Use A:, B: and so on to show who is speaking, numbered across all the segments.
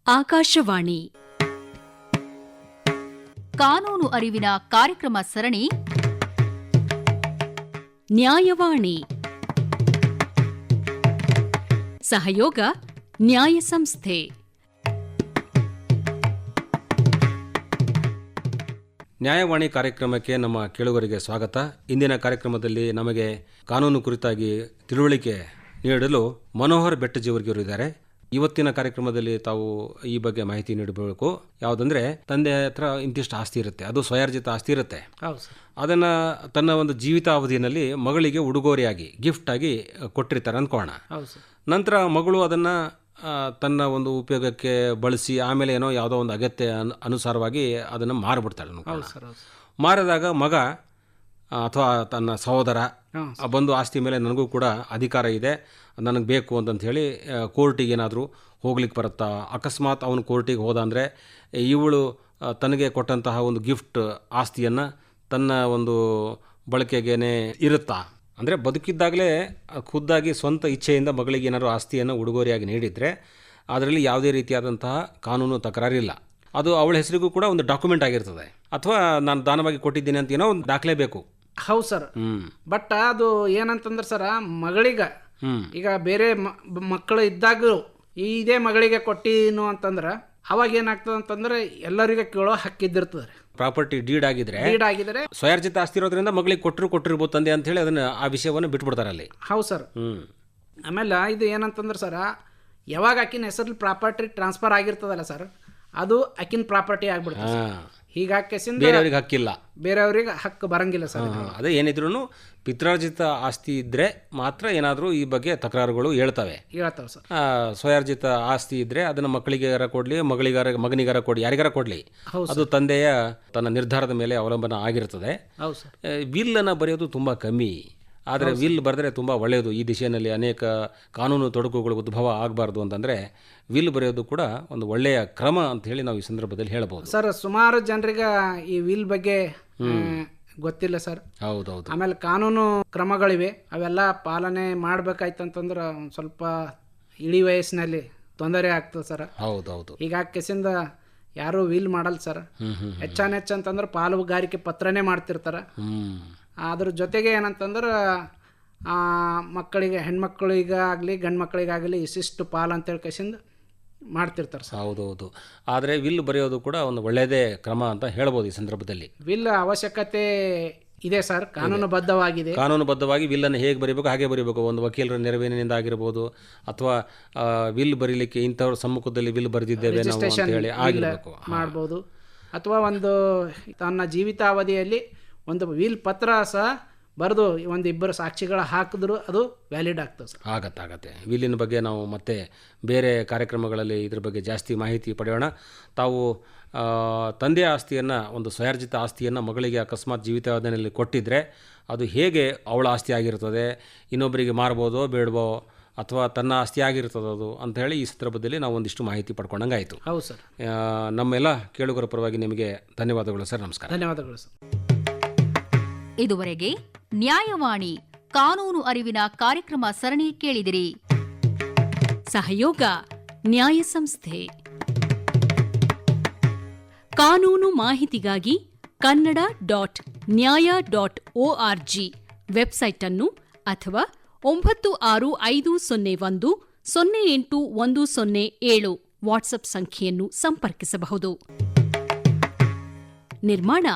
A: ಆಕಾಶವಾಣಿ ಕಾನೂನು ಅರಿವಿನ ಕಾರ್ಯಕ್ರಮ ಸರಣಿ ನ್ಯಾಯವಾಣಿ. ಸಹಯೋಗ ನ್ಯಾಯ ಸಂಸ್ಥೆ.
B: ನ್ಯಾಯವಾಣಿ ಕಾರ್ಯಕ್ರಮಕ್ಕೆ ನಮ್ಮ ಕೇಳುಗರಿಗೆ ಸ್ವಾಗತ. ಇಂದಿನ ಕಾರ್ಯಕ್ರಮದಲ್ಲಿ ನಮಗೆ ಕಾನೂನು ಕುರಿತಾಗಿ ತಿಳುವಳಿಕೆ ನೀಡಲು ಮನೋಹರ್ ಬೆಟ್ಟಜಿಯವರಿಗರು ಇದ್ದಾರೆ. ಇವತ್ತಿನ ಕಾರ್ಯಕ್ರಮದಲ್ಲಿ ತಾವು ಈ ಬಗ್ಗೆ ಮಾಹಿತಿ ನೀಡಬೇಕು. ಯಾವುದಂದ್ರೆ, ತಂದೆ ಹತ್ರ ಇಂತಿಷ್ಟು ಆಸ್ತಿ ಇರುತ್ತೆ, ಅದು ಸ್ವಯಾರ್ಜಿತ ಆಸ್ತಿ ಇರುತ್ತೆ. ಅದನ್ನು ತನ್ನ ಒಂದು ಜೀವಿತಾವಧಿಯಲ್ಲಿ ಮಗಳಿಗೆ ಉಡುಗೊರೆಯಾಗಿ ಗಿಫ್ಟ್ ಆಗಿ ಕೊಟ್ಟಿರ್ತಾರೆ ಅಂದ್ಕೋಣ. ನಂತರ ಮಗಳು ಅದನ್ನು ತನ್ನ ಒಂದು ಉಪಯೋಗಕ್ಕೆ ಬಳಸಿ ಆಮೇಲೆ ಏನೋ ಯಾವುದೋ ಒಂದು ಅಗತ್ಯ ಅನುಸಾರವಾಗಿ ಅದನ್ನು ಮಾರಿಬಿಡ್ತಾಳೆ. ಮಾರಿದಾಗ ಮಗ ಅಥವಾ ತನ್ನ ಸಹೋದರ ಬಂದು ಆಸ್ತಿ ಮೇಲೆ ನನಗೂ ಕೂಡ ಅಧಿಕಾರ ಇದೆ, ನನಗೆ ಬೇಕು ಅಂತಂತ ಹೇಳಿ ಕೋರ್ಟಿಗೆ ಏನಾದರೂ ಹೋಗ್ಲಿಕ್ಕೆ ಬರುತ್ತಾ. ಅಕಸ್ಮಾತ್ ಅವನು ಕೋರ್ಟಿಗೆ ಹೋದ ಅಂದರೆ ಇವಳು ತನಗೆ ಕೊಟ್ಟಂತಹ ಒಂದು ಗಿಫ್ಟ್ ಆಸ್ತಿಯನ್ನು ತನ್ನ ಒಂದು ಬಳಕೆಗೇನೆ ಇರುತ್ತಾ. ಅಂದರೆ ಬದುಕಿದ್ದಾಗಲೇ ಖುದ್ದಾಗಿ ಸ್ವಂತ ಇಚ್ಛೆಯಿಂದ ಮಗಳಿಗೆ ಏನಾದರೂ ಆಸ್ತಿಯನ್ನು ಉಡುಗೊರೆಯಾಗಿ ನೀಡಿದರೆ ಅದರಲ್ಲಿ ಯಾವುದೇ ರೀತಿಯಾದಂತಹ ಕಾನೂನು ತಕರಾರಿಲ್ಲ. ಅದು ಅವಳ ಹೆಸರಿಗೂ ಕೂಡ ಒಂದು ಡಾಕ್ಯುಮೆಂಟ್ ಆಗಿರ್ತದೆ. ಅಥವಾ ನಾನು ದಾನವಾಗಿ ಕೊಟ್ಟಿದ್ದೀನಿ ಅಂತ ಏನೋ ಒಂದು ದಾಖಲೆ ಬೇಕು.
C: ಹೌದು ಸರ್. ಬಟ್ ಅದು ಏನಂತಂದ್ರೆ ಸರ, ಮಗಳಿಗ ಈಗ ಬೇರೆ ಮಕ್ಕಳು ಇದ್ದಾಗ ಇದೇ ಮಗಳಿಗೆ ಕೊಟ್ಟಿನು ಅಂತಂದ್ರೆ ಅವಾಗ ಏನಾಗ್ತದೆ ಅಂತಂದ್ರೆ ಎಲ್ಲರಿಗೆ ಕೇಳೋ ಹಕ್ಕಿದ್ದಿರ್ತದೆ.
B: ಪ್ರಾಪರ್ಟಿ ಡೀಡ್ ಆಗಿದ್ರೆ ಸ್ವಯಾರ್ಜಿತ ಆಸ್ತಿ ಇರೋದ್ರಿಂದ ಮಗಳಿಗೆ ಕೊಟ್ಟಿರ್ಬೋದು ತಂದೆ ಅಂತ ಹೇಳಿ ಅದನ್ನ ಆ ವಿಷಯವನ್ನು ಬಿಟ್ಬಿಡ್ತಾರೆ ಅಲ್ಲಿ.
C: ಹೌದು ಸರ್. ಆಮೇಲೆ ಇದು ಏನಂತಂದ್ರೆ ಸರ, ಯಾವಾಗ ಆಕಿನ ಹೆಸರಲ್ಲಿ ಪ್ರಾಪರ್ಟಿ ಟ್ರಾನ್ಸ್ಫರ್ ಆಗಿರ್ತದಲ್ಲ ಸರ್, ಅದು ಆಕಿನ ಪ್ರಾಪರ್ಟಿ ಆಗ್ಬಿಡ್ತದೆ. ಹೀಗಾಗಿ
B: ಬೇರೆಯವ್ರಿಗೆ ಹಕ್ಕಿಲ್ಲ,
C: ಬೇರೆಯವ್ರಿಗೆ ಹಕ್ಕು ಬರಂಗಿಲ್ಲ ಸರ್.
B: ಅದೇ ಏನಿದ್ರು ಪಿತ್ರಾರ್ಜಿತ ಆಸ್ತಿ ಇದ್ರೆ ಮಾತ್ರ ಏನಾದರೂ ಈ ಬಗ್ಗೆ ತಕರಾರುಗಳು ಹೇಳ್ತವೆ
C: ಸರ್.
B: ಸ್ವಯಾರ್ಜಿತ ಆಸ್ತಿ ಇದ್ರೆ ಅದನ್ನ ಮಕ್ಕಳಿಗಾರ ಕೊಡ್ಲಿ, ಮಗನಿಗಾರ ಕೊಡ್ಲಿ, ಯಾರಿಗಾರ ಕೊಡ್ಲಿ, ಅದು ತಂದೆಯ ತನ್ನ ನಿರ್ಧಾರದ ಮೇಲೆ ಅವಲಂಬನ ಆಗಿರ್ತದೆ. ವಿಲ್ ಅನ್ನ ಬರೆಯೋದು ತುಂಬಾ ಕಮ್ಮಿ. ಆದರೆ ವಿಲ್ ಬರೆದ್ರೆ ತುಂಬ ಒಳ್ಳೆಯದು. ಈ ದಿಶೆಯಲ್ಲಿ ಅನೇಕ ಕಾನೂನು ತೊಡಕುಗಳು ಉದ್ಭವ ಆಗಬಾರ್ದು ಅಂತಂದರೆ ವಿಲ್ ಬರೆಯೋದು ಕೂಡ ಒಂದು ಒಳ್ಳೆಯ ಕ್ರಮ ಅಂತ ಹೇಳಿ ನಾವು ಈ ಸಂದರ್ಭದಲ್ಲಿ ಹೇಳಬಹುದು.
C: ಸರ್, ಸುಮಾರು ಜನರಿಗೆ ಈ ವಿಲ್ ಬಗ್ಗೆ ಗೊತ್ತಿಲ್ಲ ಸರ್.
B: ಹೌದೌದು.
C: ಆಮೇಲೆ ಕಾನೂನು ಕ್ರಮಗಳಿವೆ, ಅವೆಲ್ಲ ಪಾಲನೆ ಮಾಡಬೇಕಾಯ್ತಂತಂದ್ರೆ ಸ್ವಲ್ಪ ಇಳಿ ವಯಸ್ಸಿನಲ್ಲಿ ತೊಂದರೆ ಆಗ್ತದೆ ಸರ್.
B: ಹೌದೌದು.
C: ಹೀಗಾಗಿ ಕೆಸಿಂದ ಯಾರು ವಿಲ್ ಮಾಡಲ್ಲ ಸರ್. ಹೆಚ್ಚಂತಂದ್ರೆ ಪಾಲುಗಾರಿಕೆ ಪತ್ರನೇ ಮಾಡ್ತಿರ್ತಾರೆ. ಅದ್ರ ಜೊತೆಗೆ ಏನಂತಂದ್ರೆ ಮಕ್ಕಳಿಗೆ, ಹೆಣ್ಮಕ್ಳಿಗಾಗಲಿ ಗಂಡು ಮಕ್ಕಳಿಗಾಗಲಿ ಇಷ್ಟಿಷ್ಟು ಪಾಲು ಅಂತೇಳಿ ಕಸಿಂದ ಮಾಡ್ತಿರ್ತಾರೆ ಸರ್.
B: ಹೌದೌದು. ಆದರೆ ವಿಲ್ ಬರೆಯೋದು ಕೂಡ ಒಂದು ಒಳ್ಳೆಯದೇ ಕ್ರಮ ಅಂತ ಹೇಳ್ಬೋದು ಈ ಸಂದರ್ಭದಲ್ಲಿ.
C: ವಿಲ್ ಅವಶ್ಯಕತೆ ಇದೆ ಸರ್, ಕಾನೂನುಬದ್ಧವಾಗಿದೆ.
B: ಕಾನೂನುಬದ್ಧವಾಗಿ ವಿಲ್ಲನ್ನು ಹೇಗೆ ಬರೀಬೇಕು ಹಾಗೆ ಬರೀಬೇಕು. ಒಂದು ವಕೀಲರ ನೆರವಿನಿಂದ ಆಗಿರ್ಬೋದು, ಅಥವಾ ವಿಲ್ ಬರೀಲಿಕ್ಕೆ ಇಂಥವ್ರ ಸಮ್ಮುಖದಲ್ಲಿ ವಿಲ್ ಬರೆದಿದ್ದೇವೆ ನಾವು ಅಂತ ಹೇಳಿ ಆಗಿರಬೇಕು
C: ಮಾಡ್ಬೋದು. ಅಥವಾ ಒಂದು ತನ್ನ ಜೀವಿತಾವಧಿಯಲ್ಲಿ ಒಂದು ವಿಲ್ ಪತ್ರ ಸಹ ಬರೆದು ಒಂದು ಇಬ್ಬರು ಸಾಕ್ಷಿಗಳ ಹಾಕಿದ್ರು ಅದು ವ್ಯಾಲಿಡ್ ಆಗ್ತದೆ ಸರ್.
B: ಆಗತ್ತೆ. ವಿಲ್ಲಿನ ಬಗ್ಗೆ ನಾವು ಮತ್ತೆ ಬೇರೆ ಕಾರ್ಯಕ್ರಮಗಳಲ್ಲಿ ಇದ್ರ ಬಗ್ಗೆ ಜಾಸ್ತಿ ಮಾಹಿತಿ ಪಡೆಯೋಣ. ತಾವು ತಂದೆಯ ಆಸ್ತಿಯನ್ನು, ಒಂದು ಸ್ವಯಾರ್ಜಿತ ಆಸ್ತಿಯನ್ನು ಮಗಳಿಗೆ ಅಕಸ್ಮಾತ್ ಜೀವಿತಾವಧಿಯಲ್ಲಿ ಕೊಟ್ಟಿದ್ದರೆ ಅದು ಹೇಗೆ ಅವಳ ಆಸ್ತಿ ಆಗಿರ್ತದೆ, ಇನ್ನೊಬ್ಬರಿಗೆ ಮಾರ್ಬೋದೋ ಬೇಡವೋ, ಅಥವಾ ತನ್ನ ಆಸ್ತಿ ಆಗಿರ್ತದೆ ಅದು ಅಂತ ಹೇಳಿ ಈ ಸಂದರ್ಭದಲ್ಲಿ ನಾವು ಒಂದಿಷ್ಟು ಮಾಹಿತಿ ಪಡ್ಕೊಂಡಂಗಾಯಿತು.
C: ಹೌದು ಸರ್.
B: ನಮ್ಮೆಲ್ಲ ಕೇಳುಗರ ಪರವಾಗಿ ನಿಮಗೆ ಧನ್ಯವಾದಗಳು ಸರ್. ನಮಸ್ಕಾರ.
C: ಧನ್ಯವಾದಗಳು ಸರ್.
A: ಇದುವರೆಗೆ ನ್ಯಾಯವಾಣಿ ಕಾನೂನು ಅರಿವಿನ ಕಾರ್ಯಕ್ರಮ ಸರಣಿ ಕೇಳಿದಿರಿ. ಸಹಯೋಗ ನ್ಯಾಯ ಸಂಸ್ಥೆ. ಕಾನೂನು ಮಾಹಿತಿಗಾಗಿ kannada.nya.org ವೆಬ್ಸೈಟ್ ಅನ್ನು ಅಥವಾ 965001081007 ವಾಟ್ಸ್ಆಪ್ ಸಂಖ್ಯೆಯನ್ನು ಸಂಪರ್ಕಿಸಬಹುದು. ನಿರ್ಮಾಣ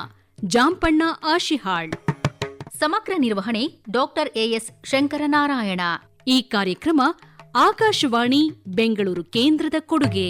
A: ಜಾಂಪಣ್ಣ ಆಶಿಹಾಳ್. ಸಮಗ್ರ ನಿರ್ವಹಣೆ ಡಾಕ್ಟರ್ ಎಎಸ್ ಶಂಕರನಾರಾಯಣ. ಈ ಕಾರ್ಯಕ್ರಮ ಆಕಾಶವಾಣಿ ಬೆಂಗಳೂರು ಕೇಂದ್ರದ ಕೊಡುಗೆ.